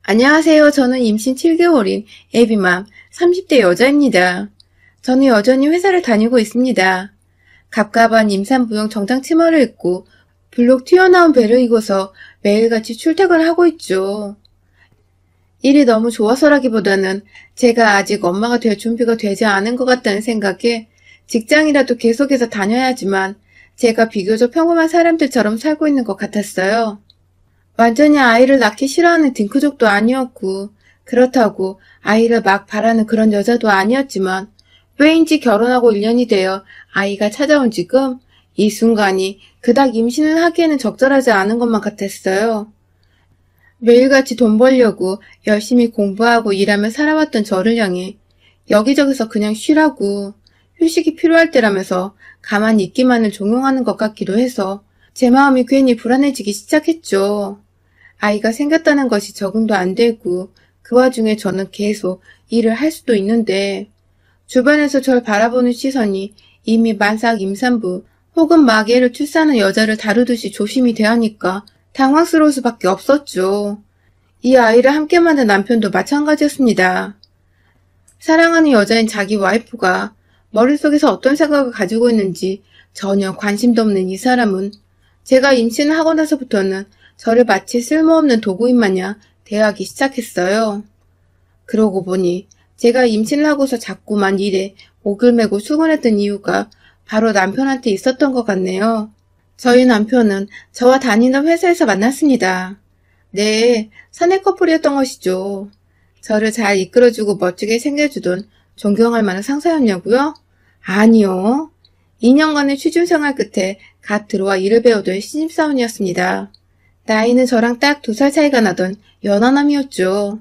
안녕하세요. 저는 임신 7개월인 애비맘 30대 여자입니다. 저는 여전히 회사를 다니고 있습니다. 갑갑한 임산부용 정장 치마를 입고 불룩 튀어나온 배를 입고서 매일같이 출퇴근을 하고 있죠. 일이 너무 좋아서라기보다는 제가 아직 엄마가 될 준비가 되지 않은 것 같다는 생각에 직장이라도 계속해서 다녀야지만 제가 비교적 평범한 사람들처럼 살고 있는 것 같았어요. 완전히 아이를 낳기 싫어하는 딩크족도 아니었고, 그렇다고 아이를 막 바라는 그런 여자도 아니었지만, 왜인지 결혼하고 1년이 되어 아이가 찾아온 지금 이 순간이 그닥 임신을 하기에는 적절하지 않은 것만 같았어요. 매일같이 돈 벌려고 열심히 공부하고 일하며 살아왔던 저를 향해 여기저기서 그냥 쉬라고 휴식이 필요할 때라면서 가만히 있기만을 종용하는 것 같기도 해서 제 마음이 괜히 불안해지기 시작했죠. 아이가 생겼다는 것이 적응도 안 되고 그 와중에 저는 계속 일을 할 수도 있는데 주변에서 절 바라보는 시선이 이미 만삭 임산부 혹은 마개를 출산한 여자를 다루듯이 조심히 대하니까 당황스러울 수밖에 없었죠. 이 아이를 함께 만든 남편도 마찬가지였습니다. 사랑하는 여자인 자기 와이프가 머릿속에서 어떤 생각을 가지고 있는지 전혀 관심도 없는 이 사람은 제가 임신을 하고 나서부터는 저를 마치 쓸모없는 도구인 마냥 대하기 시작했어요. 그러고 보니 제가 임신을 하고서 자꾸만 일에 목을 메고 수곤했던 이유가 바로 남편한테 있었던 것 같네요. 저희 남편은 저와 다니던 회사에서 만났습니다. 네, 사내 커플이었던 것이죠. 저를 잘 이끌어주고 멋지게 챙겨주던 존경할 만한 상사였냐고요? 아니요. 2년간의 취준생활 끝에 갓 들어와 일을 배우던 신입사원이었습니다. 나이는 저랑 딱 2살 차이가 나던 연하남이었죠.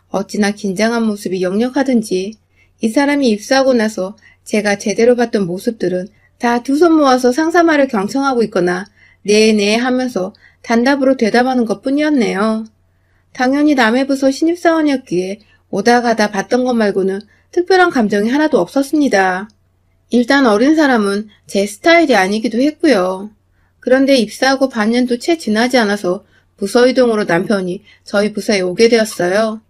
어찌나 긴장한 모습이 역력하든지 이 사람이 입사하고 나서 제가 제대로 봤던 모습들은 다 두 손 모아서 상사 말을 경청하고 있거나 네네 하면서 단답으로 대답하는 것 뿐이었네요. 당연히 남의 부서 신입사원이었기에 오다 가다 봤던 것 말고는 특별한 감정이 하나도 없었습니다. 일단 어린 사람은 제 스타일이 아니기도 했고요. 그런데 입사하고 반년도 채 지나지 않아서 부서 이동으로 남편이 저희 부서에 오게 되었어요.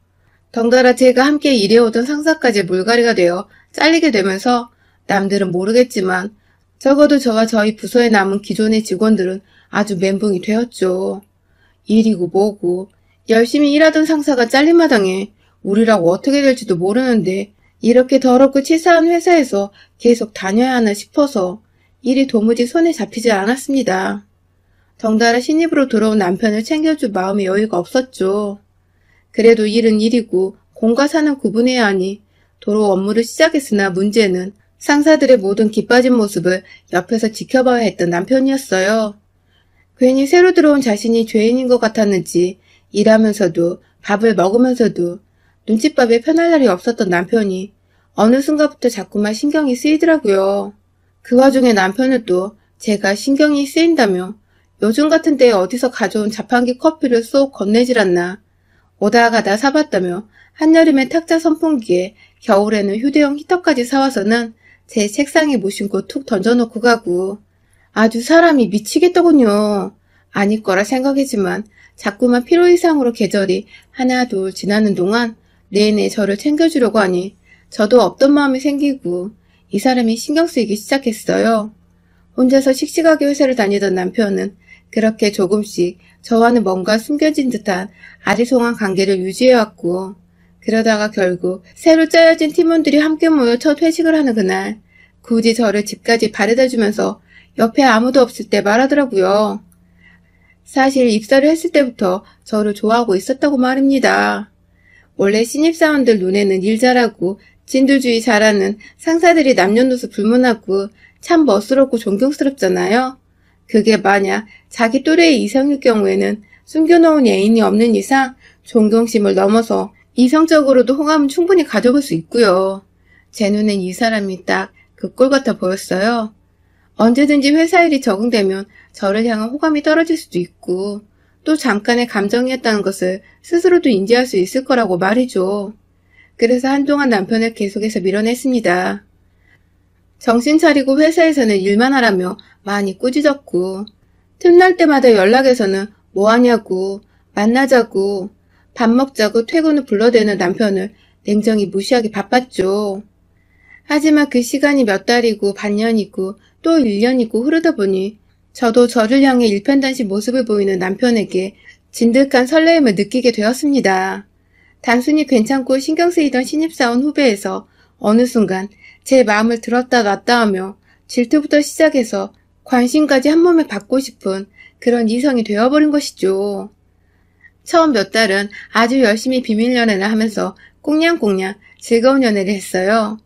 덩달아 제가 함께 일해오던 상사까지 물갈이가 되어 잘리게 되면서 남들은 모르겠지만 적어도 저와 저희 부서에 남은 기존의 직원들은 아주 멘붕이 되었죠. 일이고 뭐고 열심히 일하던 상사가 잘린 마당에 우리라고 어떻게 될지도 모르는데 이렇게 더럽고 치사한 회사에서 계속 다녀야 하나 싶어서 일이 도무지 손에 잡히지 않았습니다. 덩달아 신입으로 들어온 남편을 챙겨줄 마음의 여유가 없었죠. 그래도 일은 일이고 공과 사는 구분해야 하니 도로 업무를 시작했으나 문제는 상사들의 모든 기빠진 모습을 옆에서 지켜봐야 했던 남편이었어요. 괜히 새로 들어온 자신이 죄인인 것 같았는지 일하면서도 밥을 먹으면서도 눈칫밥에 편할 날이 없었던 남편이 어느 순간부터 자꾸만 신경이 쓰이더라고요. 그 와중에 남편은 또 제가 신경이 쓰인다며 요즘 같은 때에 어디서 가져온 자판기 커피를 쏙 건네질 않나 오다 가다 사봤다며 한여름엔 탁자 선풍기에 겨울에는 휴대용 히터까지 사와서는 제 책상에 무심코 툭 던져놓고 가고 아주 사람이 미치겠더군요. 아닐 거라 생각했지만 자꾸만 필요 이상으로 계절이 하나 둘 지나는 동안 내내 저를 챙겨주려고 하니 저도 없던 마음이 생기고 이 사람이 신경 쓰이기 시작했어요. 혼자서 씩씩하게 회사를 다니던 남편은 그렇게 조금씩 저와는 뭔가 숨겨진 듯한 아리송한 관계를 유지해왔고 그러다가 결국 새로 짜여진 팀원들이 함께 모여 첫 회식을 하는 그날 굳이 저를 집까지 바래다주면서 옆에 아무도 없을 때 말하더라고요. 사실 입사를 했을 때부터 저를 좋아하고 있었다고 말입니다. 원래 신입사원들 눈에는 일 잘하고 진두주의 잘하는 상사들이 남녀노소 불문하고 참 멋스럽고 존경스럽잖아요. 그게 만약 자기 또래의 이성일 경우에는 숨겨놓은 애인이 없는 이상 존경심을 넘어서 이성적으로도 호감은 충분히 가져볼 수 있고요. 제 눈엔 이 사람이 딱 그 꼴 같아 보였어요. 언제든지 회사 일이 적응되면 저를 향한 호감이 떨어질 수도 있고 또 잠깐의 감정이었다는 것을 스스로도 인지할 수 있을 거라고 말이죠. 그래서 한동안 남편을 계속해서 밀어냈습니다. 정신 차리고 회사에서는 일만 하라며 많이 꾸짖었고 틈날 때마다 연락해서는 뭐하냐고 만나자고 밥 먹자고 퇴근 후 불러대는 남편을 냉정히 무시하기 바빴죠. 하지만 그 시간이 몇 달이고 반년이고 또 1년이고 흐르다 보니 저도 저를 향해 일편단심 모습을 보이는 남편에게 진득한 설레임을 느끼게 되었습니다. 단순히 괜찮고 신경 쓰이던 신입사원 후배에서 어느 순간 제 마음을 들었다 놨다 하며 질투부터 시작해서 관심까지 한 몸에 받고 싶은 그런 이성이 되어버린 것이죠. 처음 몇 달은 아주 열심히 비밀 연애를 하면서 꽁냥꽁냥 즐거운 연애를 했어요.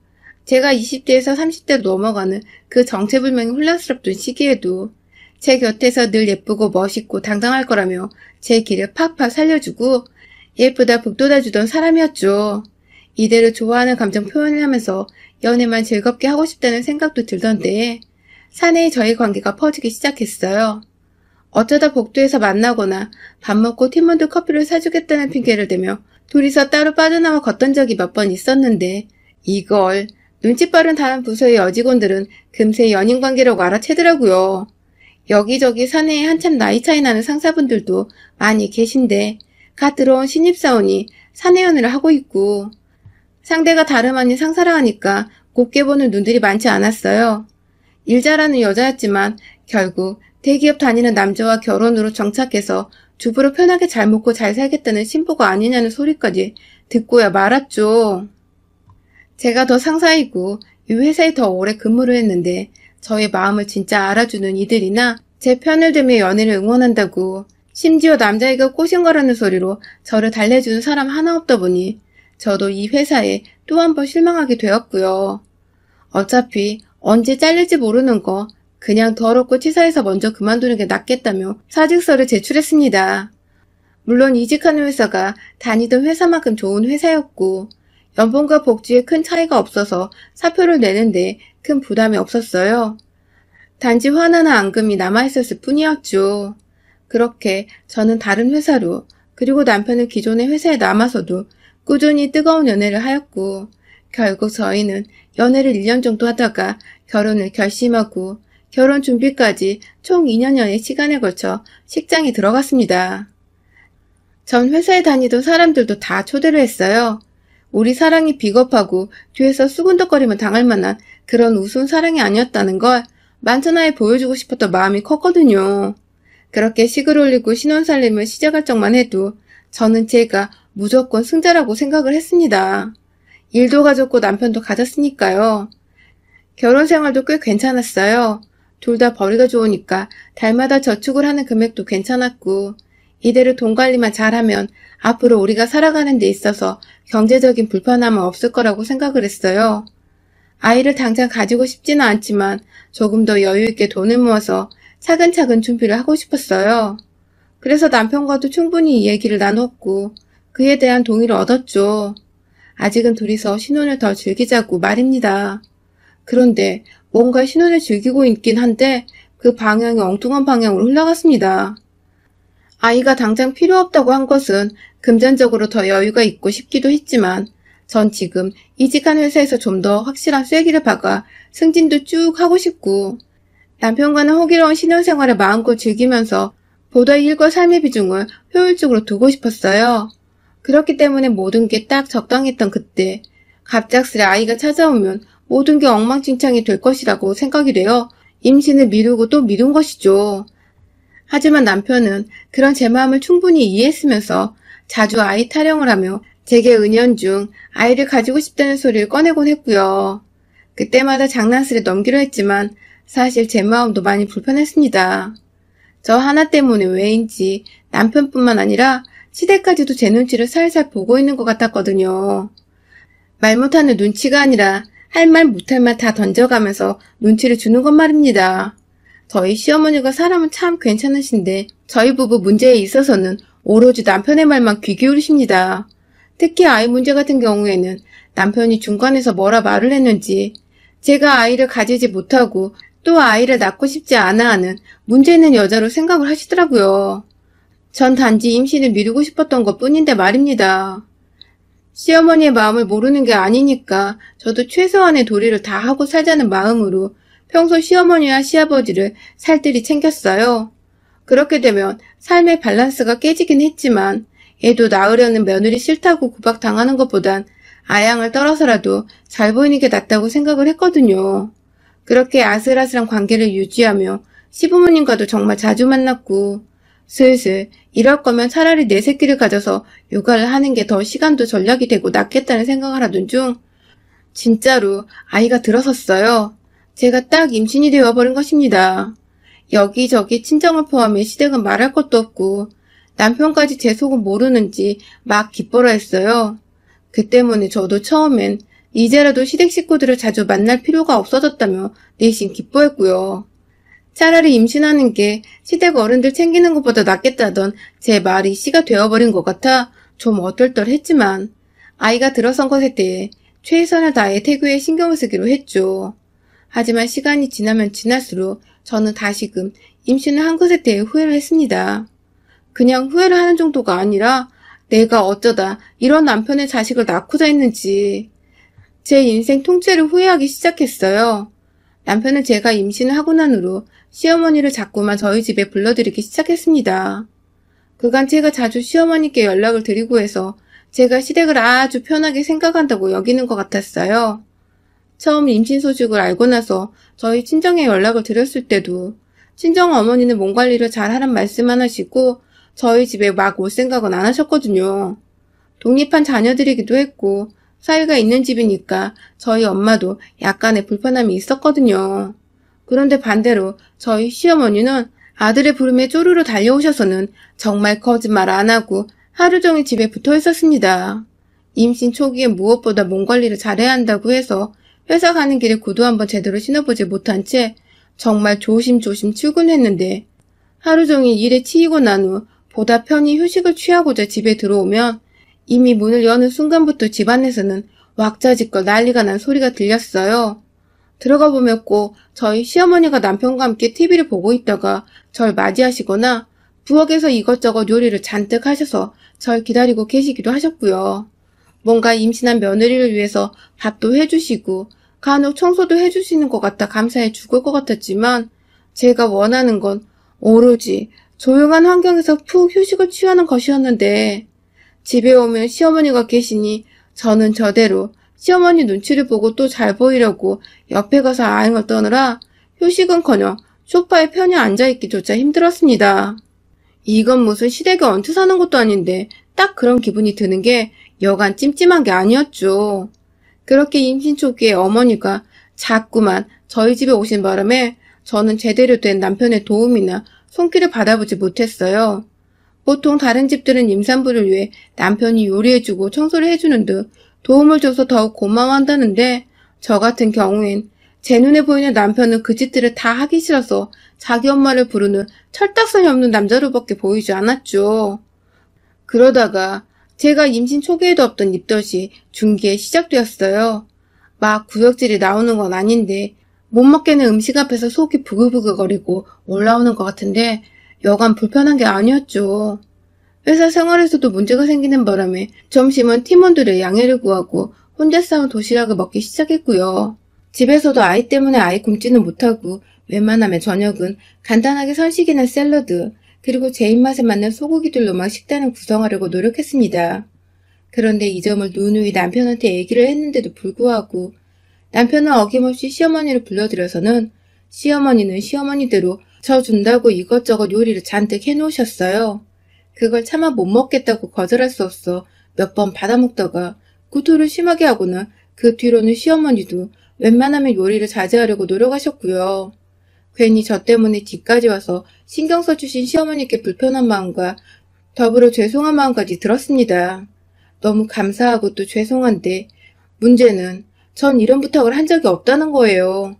제가 20대에서 30대로 넘어가는 그 정체불명의 혼란스럽던 시기에도 제 곁에서 늘 예쁘고 멋있고 당당할 거라며 제 길을 팍팍 살려주고 예쁘다 북돋아주던 사람이었죠. 이대로 좋아하는 감정 표현을 하면서 연애만 즐겁게 하고 싶다는 생각도 들던데 사내의 저희 관계가 퍼지기 시작했어요. 어쩌다 복도에서 만나거나 밥 먹고 팀원들 커피를 사주겠다는 핑계를 대며 둘이서 따로 빠져나와 걷던 적이 몇 번 있었는데 이걸 눈치 빠른 다른 부서의 여직원들은 금세 연인관계라고 알아채더라고요. 여기저기 사내에 한참 나이 차이 나는 상사분들도 많이 계신데 갓 들어온 신입사원이 사내 연애를 하고 있고 상대가 다름 아닌 상사라 하니까 곱게 보는 눈들이 많지 않았어요. 일 잘하는 여자였지만 결국 대기업 다니는 남자와 결혼으로 정착해서 주부로 편하게 잘 먹고 잘 살겠다는 신부가 아니냐는 소리까지 듣고야 말았죠. 제가 더 상사이고 이 회사에 더 오래 근무를 했는데 저의 마음을 진짜 알아주는 이들이나 제 편을 들며 연애를 응원한다고 심지어 남자애가 꼬신 거라는 소리로 저를 달래주는 사람 하나 없다 보니 저도 이 회사에 또 한 번 실망하게 되었고요. 어차피 언제 잘릴지 모르는 거 그냥 더럽고 치사해서 먼저 그만두는 게 낫겠다며 사직서를 제출했습니다. 물론 이직하는 회사가 다니던 회사만큼 좋은 회사였고 연봉과 복지에 큰 차이가 없어서 사표를 내는데 큰 부담이 없었어요. 단지 화나나 앙금이 남아있었을 뿐이었죠. 그렇게 저는 다른 회사로 그리고 남편은 기존의 회사에 남아서도 꾸준히 뜨거운 연애를 하였고 결국 저희는 연애를 1년 정도 하다가 결혼을 결심하고 결혼 준비까지 총 2년여의 시간에 걸쳐 식장에 들어갔습니다. 전 회사에 다니던 사람들도 다 초대를 했어요. 우리 사랑이 비겁하고 뒤에서 수군덕거리면 당할 만한 그런 우스운 사랑이 아니었다는 걸 만천하에 보여주고 싶었던 마음이 컸거든요. 그렇게 식을 올리고 신혼살림을 시작할 적만 해도 저는 제가 무조건 승자라고 생각을 했습니다. 일도 가졌고 남편도 가졌으니까요. 결혼 생활도 꽤 괜찮았어요. 둘 다 벌이가 좋으니까 달마다 저축을 하는 금액도 괜찮았고 이대로 돈 관리만 잘하면 앞으로 우리가 살아가는 데 있어서 경제적인 불편함은 없을 거라고 생각을 했어요. 아이를 당장 가지고 싶지는 않지만 조금 더 여유있게 돈을 모아서 차근차근 준비를 하고 싶었어요. 그래서 남편과도 충분히 이 얘기를 나눴고 그에 대한 동의를 얻었죠. 아직은 둘이서 신혼을 더 즐기자고 말입니다. 그런데 뭔가 신혼을 즐기고 있긴 한데 그 방향이 엉뚱한 방향으로 흘러갔습니다. 아이가 당장 필요 없다고 한 것은 금전적으로 더 여유가 있고 싶기도 했지만 전 지금 이직한 회사에서 좀 더 확실한 쐐기를 박아 승진도 쭉 하고 싶고 남편과는 호기로운 신혼생활을 마음껏 즐기면서 보다 일과 삶의 비중을 효율적으로 두고 싶었어요. 그렇기 때문에 모든 게 딱 적당했던 그때 갑작스레 아이가 찾아오면 모든 게 엉망진창이 될 것이라고 생각이 되어 임신을 미루고 또 미룬 것이죠. 하지만 남편은 그런 제 마음을 충분히 이해했으면서 자주 아이 타령을 하며 제게 은연중 아이를 가지고 싶다는 소리를 꺼내곤 했고요. 그때마다 장난스레 넘기려 했지만 사실 제 마음도 많이 불편했습니다. 저 하나 때문에 왜인지 남편뿐만 아니라 시댁까지도 제 눈치를 살살 보고 있는 것 같았거든요. 말 못하는 눈치가 아니라 할 말 못할 말 다 던져가면서 눈치를 주는 것 말입니다. 저희 시어머니가 사람은 참 괜찮으신데 저희 부부 문제에 있어서는 오로지 남편의 말만 귀 기울이십니다. 특히 아이 문제 같은 경우에는 남편이 중간에서 뭐라 말을 했는지 제가 아이를 가지지 못하고 또 아이를 낳고 싶지 않아 하는 문제 있는 여자로 생각을 하시더라고요. 전 단지 임신을 미루고 싶었던 것 뿐인데 말입니다. 시어머니의 마음을 모르는 게 아니니까 저도 최소한의 도리를 다 하고 살자는 마음으로 평소 시어머니와 시아버지를 살뜰히 챙겼어요. 그렇게 되면 삶의 밸런스가 깨지긴 했지만 애도 낳으려는 며느리 싫다고 구박당하는 것보단 아양을 떨어서라도 잘 보이는 게 낫다고 생각을 했거든요. 그렇게 아슬아슬한 관계를 유지하며 시부모님과도 정말 자주 만났고 슬슬 이럴 거면 차라리 내 새끼를 가져서 육아를 하는 게 더 시간도 전략이 되고 낫겠다는 생각을 하던 중 진짜로 아이가 들어섰어요. 제가 딱 임신이 되어버린 것입니다. 여기저기 친정을 포함해 시댁은 말할 것도 없고 남편까지 제 속은 모르는지 막 기뻐라 했어요. 그 때문에 저도 처음엔 이제라도 시댁 식구들을 자주 만날 필요가 없어졌다며 내심 기뻐했고요. 차라리 임신하는 게 시댁 어른들 챙기는 것보다 낫겠다던 제 말이 씨가 되어버린 것 같아 좀 어떨떨했지만 아이가 들어선 것에 대해 최선을 다해 태교에 신경을 쓰기로 했죠. 하지만 시간이 지나면 지날수록 저는 다시금 임신을 한 것에 대해 후회를 했습니다. 그냥 후회를 하는 정도가 아니라 내가 어쩌다 이런 남편의 자식을 낳고자 했는지 제 인생 통째를 후회하기 시작했어요. 남편은 제가 임신을 하고 난 후로 시어머니를 자꾸만 저희 집에 불러들이기 시작했습니다. 그간 제가 자주 시어머니께 연락을 드리고 해서 제가 시댁을 아주 편하게 생각한다고 여기는 것 같았어요. 처음 임신 소식을 알고 나서 저희 친정에 연락을 드렸을 때도 친정 어머니는 몸 관리를 잘 하란 말씀만 하시고 저희 집에 막 올 생각은 안 하셨거든요. 독립한 자녀들이기도 했고 사위가 있는 집이니까 저희 엄마도 약간의 불편함이 있었거든요. 그런데 반대로 저희 시어머니는 아들의 부름에 쪼르르 달려오셔서는 정말 거짓말 안 하고 하루 종일 집에 붙어 있었습니다. 임신 초기에 무엇보다 몸 관리를 잘해야 한다고 해서 회사 가는 길에 구두 한번 제대로 신어보지 못한 채 정말 조심조심 출근했는데 하루 종일 일에 치이고 난 후 보다 편히 휴식을 취하고자 집에 들어오면 이미 문을 여는 순간부터 집안에서는 왁자지껄 난리가 난 소리가 들렸어요. 들어가 보면 꼭 저희 시어머니가 남편과 함께 TV를 보고 있다가 절 맞이하시거나 부엌에서 이것저것 요리를 잔뜩 하셔서 절 기다리고 계시기도 하셨고요. 뭔가 임신한 며느리를 위해서 밥도 해주시고 간혹 청소도 해주시는 것 같아 감사해 죽을 것 같았지만 제가 원하는 건 오로지 조용한 환경에서 푹 휴식을 취하는 것이었는데 집에 오면 시어머니가 계시니 저는 저대로 시어머니 눈치를 보고 또 잘 보이려고 옆에 가서 아행을 떠느라 휴식은커녕 소파에 편히 앉아있기조차 힘들었습니다. 이건 무슨 시댁에 얹혀 사는 것도 아닌데 딱 그런 기분이 드는 게 여간 찜찜한 게 아니었죠. 그렇게 임신 초기에 어머니가 자꾸만 저희 집에 오신 바람에 저는 제대로 된 남편의 도움이나 손길을 받아보지 못했어요. 보통 다른 집들은 임산부를 위해 남편이 요리해주고 청소를 해주는 등 도움을 줘서 더욱 고마워한다는데 저 같은 경우엔 제 눈에 보이는 남편은 그 짓들을 다 하기 싫어서 자기 엄마를 부르는 철딱선이 없는 남자로밖에 보이지 않았죠. 그러다가 제가 임신 초기에도 없던 입덧이 중기에 시작되었어요. 막 구역질이 나오는 건 아닌데 못 먹겠는 음식 앞에서 속이 부글부글거리고 올라오는 것 같은데 여간 불편한 게 아니었죠. 회사 생활에서도 문제가 생기는 바람에 점심은 팀원들의 양해를 구하고 혼자 싸운 도시락을 먹기 시작했고요. 집에서도 아이 때문에 아이 굶지는 못하고 웬만하면 저녁은 간단하게 선식이나 샐러드 그리고 제 입맛에 맞는 소고기들로만 식단을 구성하려고 노력했습니다. 그런데 이 점을 누누이 남편한테 얘기를 했는데도 불구하고 남편은 어김없이 시어머니를 불러들여서는 시어머니는 시어머니대로 저 준다고 이것저것 요리를 잔뜩 해놓으셨어요. 그걸 차마 못 먹겠다고 거절할 수 없어 몇 번 받아먹다가 구토를 심하게 하고는 그 뒤로는 시어머니도 웬만하면 요리를 자제하려고 노력하셨고요. 괜히 저 때문에 뒤까지 와서 신경 써주신 시어머니께 불편한 마음과 더불어 죄송한 마음까지 들었습니다. 너무 감사하고 또 죄송한데 문제는 전 이런 부탁을 한 적이 없다는 거예요.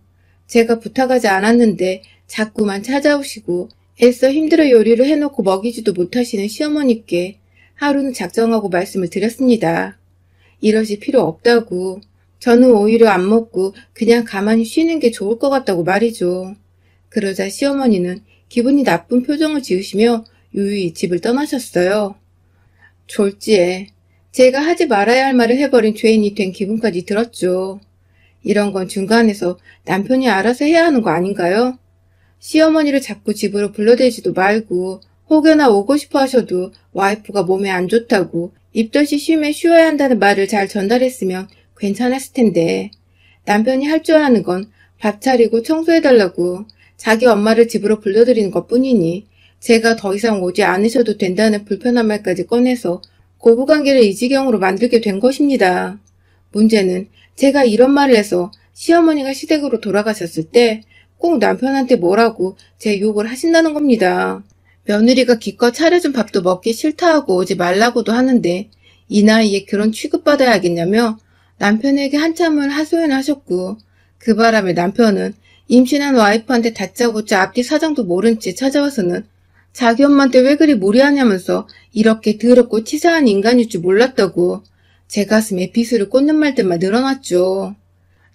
제가 부탁하지 않았는데 자꾸만 찾아오시고 애써 힘들어 요리를 해놓고 먹이지도 못하시는 시어머니께 하루는 작정하고 말씀을 드렸습니다. 이러실 필요 없다고. 저는 오히려 안 먹고 그냥 가만히 쉬는 게 좋을 것 같다고 말이죠. 그러자 시어머니는 기분이 나쁜 표정을 지으시며 유유히 집을 떠나셨어요. 졸지에 제가 하지 말아야 할 말을 해버린 죄인이 된 기분까지 들었죠. 이런 건 중간에서 남편이 알아서 해야 하는 거 아닌가요? 시어머니를 자꾸 집으로 불러대지도 말고 혹여나 오고 싶어 하셔도 와이프가 몸에 안 좋다고 입덧이 쉬면 쉬어야 한다는 말을 잘 전달했으면 괜찮았을 텐데 남편이 할 줄 아는 건 밥 차리고 청소해달라고 자기 엄마를 집으로 불러들이는 것뿐이니 제가 더 이상 오지 않으셔도 된다는 불편한 말까지 꺼내서 고부관계를 이 지경으로 만들게 된 것입니다. 문제는 제가 이런 말을 해서 시어머니가 시댁으로 돌아가셨을 때 꼭 남편한테 뭐라고 제 욕을 하신다는 겁니다. 며느리가 기껏 차려준 밥도 먹기 싫다 하고 오지 말라고도 하는데 이 나이에 그런 취급받아야겠냐며 남편에게 한참을 하소연하셨고 그 바람에 남편은 임신한 와이프한테 다짜고짜 앞뒤 사정도 모른 채 찾아와서는 자기 엄마한테 왜 그리 무리하냐면서 이렇게 더럽고 치사한 인간일 줄 몰랐다고 제 가슴에 비수를 꽂는 말들만 늘어났죠.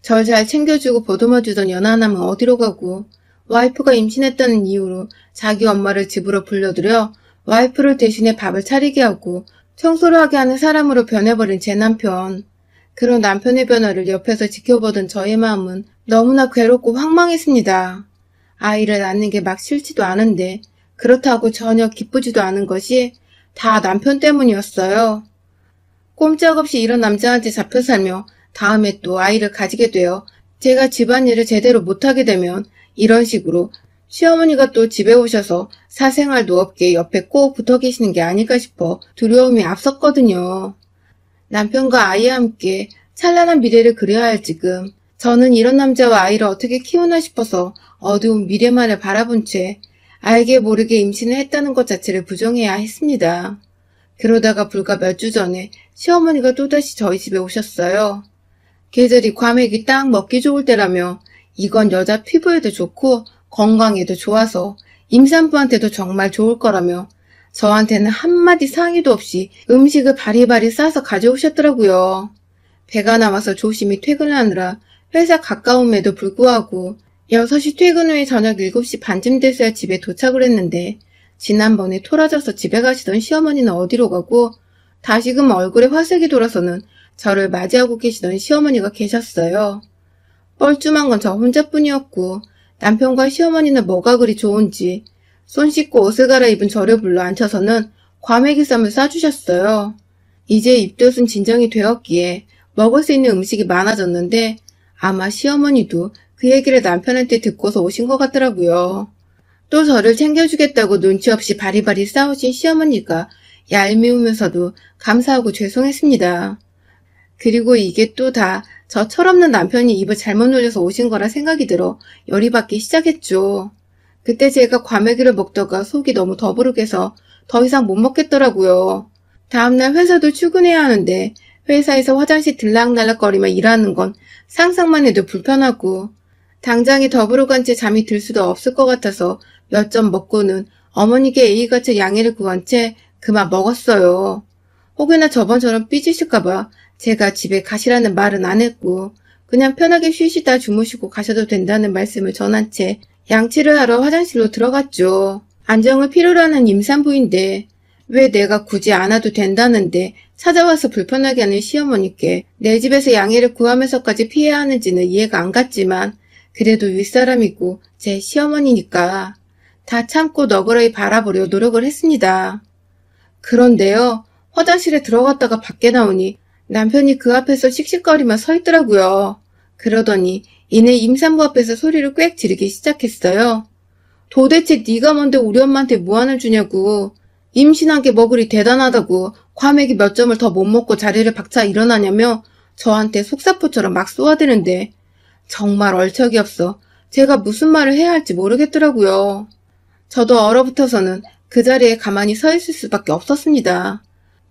절 잘 챙겨주고 보듬어주던 연하남은 어디로 가고 와이프가 임신했다는 이유로 자기 엄마를 집으로 불러들여 와이프를 대신해 밥을 차리게 하고 청소를 하게 하는 사람으로 변해버린 제 남편. 그런 남편의 변화를 옆에서 지켜보던 저의 마음은 너무나 괴롭고 황망했습니다. 아이를 낳는 게 막 싫지도 않은데 그렇다고 전혀 기쁘지도 않은 것이 다 남편 때문이었어요. 꼼짝없이 이런 남자한테 잡혀 살며 다음에 또 아이를 가지게 되어 제가 집안일을 제대로 못하게 되면 이런 식으로 시어머니가 또 집에 오셔서 사생활도 없게 옆에 꼭 붙어 계시는 게 아닐까 싶어 두려움이 앞섰거든요. 남편과 아이와 함께 찬란한 미래를 그려야 할 지금 저는 이런 남자와 아이를 어떻게 키우나 싶어서 어두운 미래만을 바라본 채 알게 모르게 임신을 했다는 것 자체를 부정해야 했습니다. 그러다가 불과 몇 주 전에 시어머니가 또다시 저희 집에 오셨어요. 계절이 과메기 딱 먹기 좋을 때라며 이건 여자 피부에도 좋고 건강에도 좋아서 임산부한테도 정말 좋을 거라며 저한테는 한마디 상의도 없이 음식을 바리바리 싸서 가져오셨더라고요. 배가 나와서 조심히 퇴근하느라 회사 가까움에도 불구하고 6시 퇴근 후에 저녁 7시 반쯤 돼서야 집에 도착을 했는데 지난번에 토라져서 집에 가시던 시어머니는 어디로 가고 다시금 얼굴에 화색이 돌아서는 저를 맞이하고 계시던 시어머니가 계셨어요. 뻘쭘한 건 저 혼자뿐이었고 남편과 시어머니는 뭐가 그리 좋은지 손 씻고 옷을 갈아입은 저를 불러 앉혀서는 과메기쌈을 싸주셨어요. 이제 입덧은 진정이 되었기에 먹을 수 있는 음식이 많아졌는데 아마 시어머니도 그 얘기를 남편한테 듣고서 오신 것 같더라고요. 또 저를 챙겨주겠다고 눈치 없이 바리바리 싸우신 시어머니가 얄미우면서도 감사하고 죄송했습니다. 그리고 이게 또 다 저 철없는 남편이 입을 잘못 놀려서 오신 거라 생각이 들어 열이 받기 시작했죠. 그때 제가 과메기를 먹다가 속이 너무 더부룩해서 더 이상 못 먹겠더라고요. 다음날 회사도 출근해야 하는데 회사에서 화장실 들락날락거리며 일하는 건 상상만 해도 불편하고 당장에 더부룩한 채 잠이 들 수도 없을 것 같아서 몇 점 먹고는 어머니께 예의같이 양해를 구한 채 그만 먹었어요. 혹여나 저번처럼 삐지실까봐 제가 집에 가시라는 말은 안 했고 그냥 편하게 쉬시다 주무시고 가셔도 된다는 말씀을 전한 채 양치를 하러 화장실로 들어갔죠. 안정을 필요로 하는 임산부인데 왜 내가 굳이 안 와도 된다는데 찾아와서 불편하게 하는 시어머니께 내 집에서 양해를 구하면서까지 피해야 하는지는 이해가 안 갔지만 그래도 윗사람이고 제 시어머니니까 다 참고 너그러이 바라보려 노력을 했습니다. 그런데요, 화장실에 들어갔다가 밖에 나오니 남편이 그 앞에서 씩씩거리며 서 있더라고요. 그러더니 이내 임산부 앞에서 소리를 꽥 지르기 시작했어요. 도대체 네가 뭔데 우리 엄마한테 무안을 주냐고. 임신한 게 뭐 그리 대단하다고 과메기 몇 점을 더 못 먹고 자리를 박차 일어나냐며 저한테 속사포처럼 막 쏘아대는데 정말 얼척이 없어 제가 무슨 말을 해야 할지 모르겠더라고요. 저도 얼어붙어서는 그 자리에 가만히 서 있을 수밖에 없었습니다.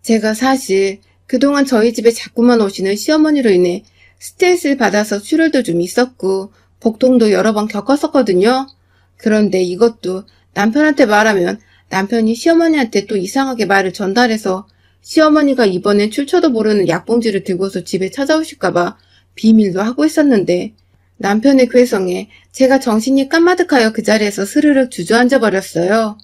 제가 사실 그동안 저희 집에 자꾸만 오시는 시어머니로 인해 스트레스를 받아서 출혈도 좀 있었고 복통도 여러 번 겪었었거든요. 그런데 이것도 남편한테 말하면 남편이 시어머니한테 또 이상하게 말을 전달해서 시어머니가 이번엔 출처도 모르는 약봉지를 들고서 집에 찾아오실까봐 비밀로 하고 있었는데 남편의 괴성에 제가 정신이 깜마득하여 그 자리에서 스르륵 주저앉아 버렸어요.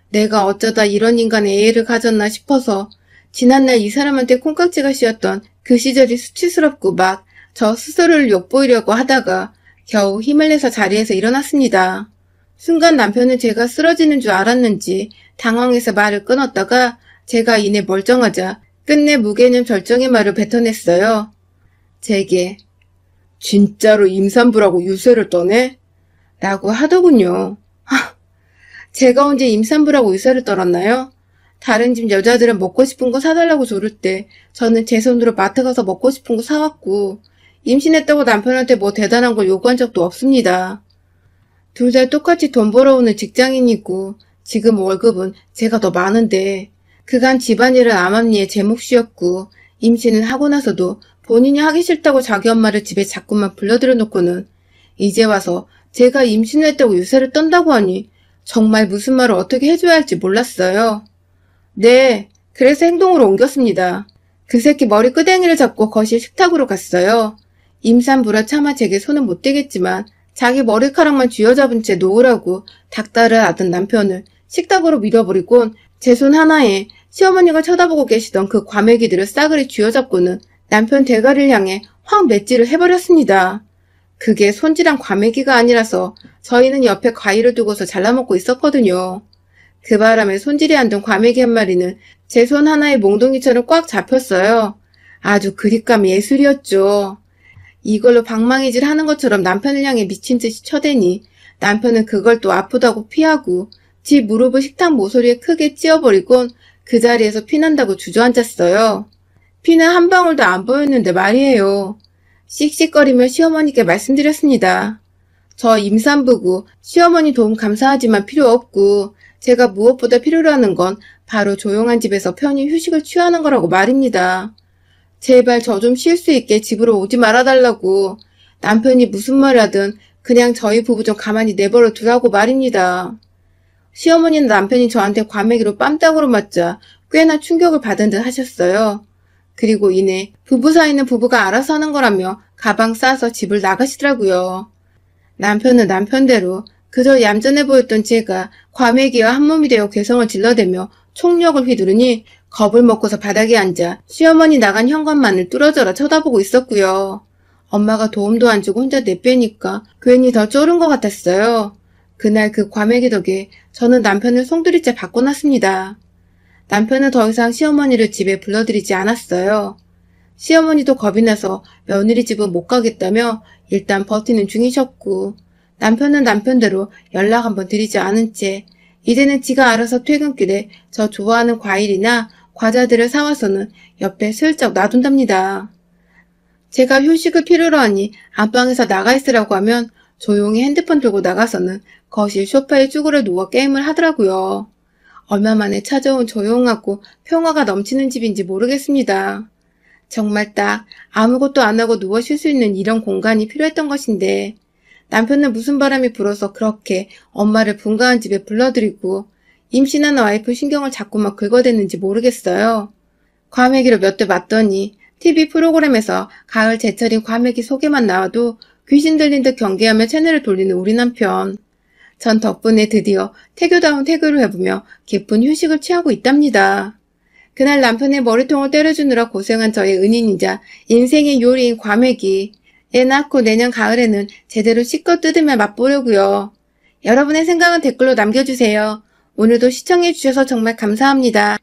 내가 어쩌다 이런 인간의 애를 가졌나 싶어서 지난날 이 사람한테 콩깍지가 씌었던 그 시절이 수치스럽고 막 저 스스로를 욕보이려고 하다가 겨우 힘을 내서 자리에서 일어났습니다. 순간 남편은 제가 쓰러지는 줄 알았는지 당황해서 말을 끊었다가 제가 이내 멀쩡하자 끝내 무개념 절정의 말을 뱉어냈어요. 제게 진짜로 임산부라고 유세를 떠네? 라고 하더군요. 제가 언제 임산부라고 유세를 떨었나요? 다른 집 여자들은 먹고 싶은 거 사달라고 조를 때 저는 제 손으로 마트 가서 먹고 싶은 거 사왔고 임신했다고 남편한테 뭐 대단한 걸 요구한 적도 없습니다. 둘 다 똑같이 돈 벌어오는 직장인이고 지금 월급은 제가 더 많은데 그간 집안일은 암암리에 제 몫이었고 임신을 하고 나서도 본인이 하기 싫다고 자기 엄마를 집에 자꾸만 불러들여 놓고는 이제 와서 제가 임신을 했다고 유세를 떤다고 하니 정말 무슨 말을 어떻게 해줘야 할지 몰랐어요. 네, 그래서 행동으로 옮겼습니다. 그 새끼 머리 끄댕이를 잡고 거실 식탁으로 갔어요. 임산부라 차마 제게 손은 못 대겠지만 자기 머리카락만 쥐어잡은 채 놓으라고 닥달을 하던 남편을 식탁으로 밀어버리곤 제 손 하나에 시어머니가 쳐다보고 계시던 그 과메기들을 싸그리 쥐어잡고는 남편 대가리를 향해 확 맷질을 해버렸습니다. 그게 손질한 과메기가 아니라서 저희는 옆에 과일을 두고서 잘라먹고 있었거든요. 그 바람에 손질이 안 된 과메기 한 마리는 제 손 하나에 몽둥이처럼 꽉 잡혔어요. 아주 그립감 예술이었죠. 이걸로 방망이질 하는 것처럼 남편을 향해 미친 듯이 쳐대니 남편은 그걸 또 아프다고 피하고 지 무릎을 식탁 모서리에 크게 찧어버리곤 그 자리에서 피난다고 주저앉았어요. 피는 한 방울도 안 보였는데 말이에요. 씩씩거리며 시어머니께 말씀드렸습니다. 저 임산부고 시어머니 도움 감사하지만 필요 없고 제가 무엇보다 필요로 하는 건 바로 조용한 집에서 편히 휴식을 취하는 거라고 말입니다. 제발 저 좀 쉴 수 있게 집으로 오지 말아달라고 남편이 무슨 말을 하든 그냥 저희 부부 좀 가만히 내버려 두라고 말입니다. 시어머니는 남편이 저한테 과메기로 뺨땅으로 맞자 꽤나 충격을 받은 듯 하셨어요. 그리고 이내 부부 사이는 부부가 알아서 하는 거라며 가방 싸서 집을 나가시더라고요. 남편은 남편대로 그저 얌전해 보였던 제가 과메기와 한몸이 되어 괴성을 질러대며 총력을 휘두르니 겁을 먹고서 바닥에 앉아 시어머니 나간 현관만을 뚫어져라 쳐다보고 있었고요. 엄마가 도움도 안 주고 혼자 내빼니까 괜히 더 쫄은 것 같았어요. 그날 그 과메기 덕에 저는 남편을 송두리째 바꿔놨습니다. 남편은 더 이상 시어머니를 집에 불러들이지 않았어요. 시어머니도 겁이 나서 며느리 집은 못 가겠다며 일단 버티는 중이셨고 남편은 남편대로 연락 한번 드리지 않은 채 이제는 지가 알아서 퇴근길에 저 좋아하는 과일이나 과자들을 사와서는 옆에 슬쩍 놔둔답니다. 제가 휴식을 필요로 하니 안방에서 나가 있으라고 하면 조용히 핸드폰 들고 나가서는 거실 소파에 쭈그려 누워 게임을 하더라고요. 얼마 만에 찾아온 조용하고 평화가 넘치는 집인지 모르겠습니다. 정말 딱 아무것도 안 하고 누워 쉴 수 있는 이런 공간이 필요했던 것인데 남편은 무슨 바람이 불어서 그렇게 엄마를 분가한 집에 불러들이고 임신한 와이프 신경을 자꾸만 긁어댔는지 모르겠어요. 과메기로 몇 대 맞더니 TV 프로그램에서 가을 제철인 과메기 소개만 나와도 귀신 들린 듯 경계하며 채널을 돌리는 우리 남편. 전 덕분에 드디어 태교다운 태교를 해보며 깊은 휴식을 취하고 있답니다. 그날 남편의 머리통을 때려주느라 고생한 저의 은인이자 인생의 요리인 과메기. 애 낳고 내년 가을에는 제대로 실컷 뜯으며 맛보려고요. 여러분의 생각은 댓글로 남겨주세요. 오늘도 시청해주셔서 정말 감사합니다.